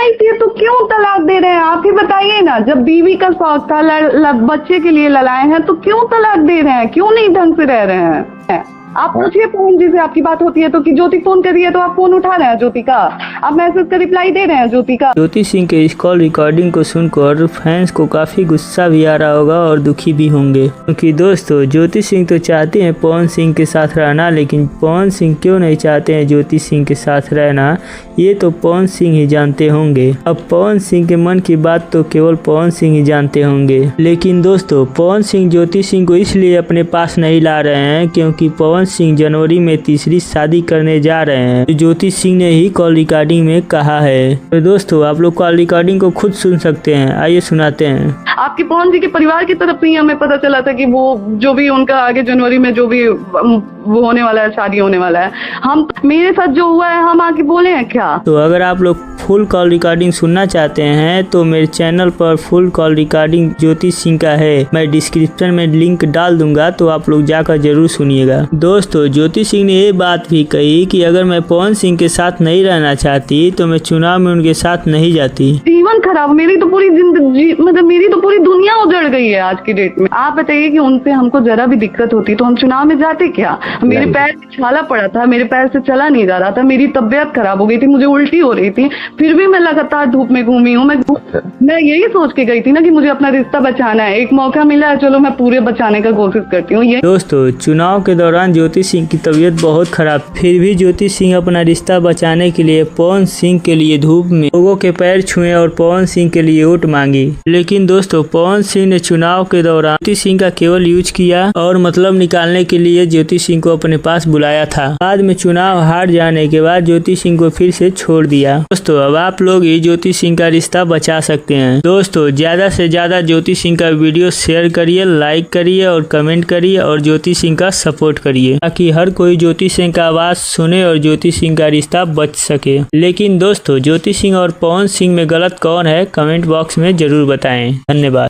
आई थी तो क्यों तलाक दे रहे हैं? आप ही बताइए ना, जब बीवी का शौक था, बच्चे के लिए लड़ाए हैं तो क्यों तलाक दे रहे हैं? क्यों नहीं ढंग से रह रहे हैं? आप पूछिए पवन जी से, आपकी बात होती है तो कि ज्योति फोन कर रही है तो आप फोन उठा रहे हैं ज्योति का, आप मैसेज का रिप्लाई दे रहे हैं ज्योति का। ज्योति सिंह के इस कॉल रिकॉर्डिंग को सुनकर फैंस को काफी गुस्सा भी आ रहा होगा और दुखी भी होंगे, क्योंकि दोस्तों ज्योति सिंह तो चाहते हैं पवन सिंह के साथ रहना, लेकिन पवन सिंह क्यों नहीं चाहते हैं ज्योति सिंह के साथ रहना, ये तो पवन सिंह ही जानते होंगे। अब पवन सिंह के मन की बात तो केवल पवन सिंह ही जानते होंगे। लेकिन दोस्तों पवन सिंह ज्योति सिंह को इसलिए अपने पास नहीं ला रहे हैं क्योंकि पवन सिंह जनवरी में तीसरी शादी करने जा रहे हैं, तो ज्योति सिंह ने ही कॉल रिकॉर्डिंग में कहा है। तो दोस्तों आप लोग कॉल रिकॉर्डिंग को खुद सुन सकते हैं, आइए सुनाते हैं। आपके पवन जी के परिवार की तरफ से ही हमें पता चला था कि वो जो भी उनका आगे जनवरी में जो भी वो होने वाला है, शादी होने वाला है। हम मेरे साथ जो हुआ है हम आके बोले हैं क्या? तो अगर आप लोग फुल कॉल रिकॉर्डिंग सुनना चाहते हैं तो मेरे चैनल पर full call recording Jyoti Singh का है, मैं डिस्क्रिप्शन में लिंक डाल दूंगा, तो आप लोग जाकर जरूर सुनिएगा। दोस्तों ज्योति सिंह ने ये बात भी कही कि अगर मैं पवन सिंह के साथ नहीं रहना चाहती तो मैं चुनाव में उनके साथ नहीं जाती। जीवन खराब, मेरी तो पूरी जिंदगी, मतलब मेरी तो पूरी दुनिया उजड़ गई है आज की डेट में। आप बताइए कि उनसे हमको जरा भी दिक्कत होती तो हम चुनाव में जाते क्या? मेरे पैर में छाला पड़ा था, मेरे पैर से चला नहीं जा रहा था, मेरी तबियत खराब हो गई थी, मुझे उल्टी हो रही थी, फिर भी मैं लगातार धूप में घूमी हूँ। मैं यही सोच के गई थी ना कि मुझे अपना रिश्ता बचाना है, एक मौका मिला है, चलो मैं पूरे बचाने का कोशिश करती हूँ। दोस्तों चुनाव के दौरान ज्योति सिंह की तबीयत बहुत खराब, फिर भी ज्योति सिंह अपना रिश्ता बचाने के लिए पवन सिंह के लिए धूप में लोगों के पैर छुए और पवन सिंह के लिए वोट मांगी। लेकिन दोस्तों पवन सिंह ने चुनाव के दौरान ज्योति सिंह का केवल यूज किया और मतलब निकालने के लिए ज्योति सिंह को अपने पास बुलाया था। बाद में चुनाव हार जाने के बाद ज्योति सिंह को फिर से छोड़ दिया। दोस्तों अब आप लोग ही ज्योति सिंह का रिश्ता बचा सकते हैं। दोस्तों ज्यादा से ज्यादा ज्योति सिंह का वीडियो शेयर करिए, लाइक करिए और कमेंट करिए और ज्योति सिंह का सपोर्ट करिए, ताकि हर कोई ज्योति सिंह का आवाज सुने और ज्योति सिंह का रिश्ता बच सके। लेकिन दोस्तों ज्योति सिंह और पवन सिंह में गलत कौन है, कमेंट बॉक्स में जरूर बताएं। धन्यवाद।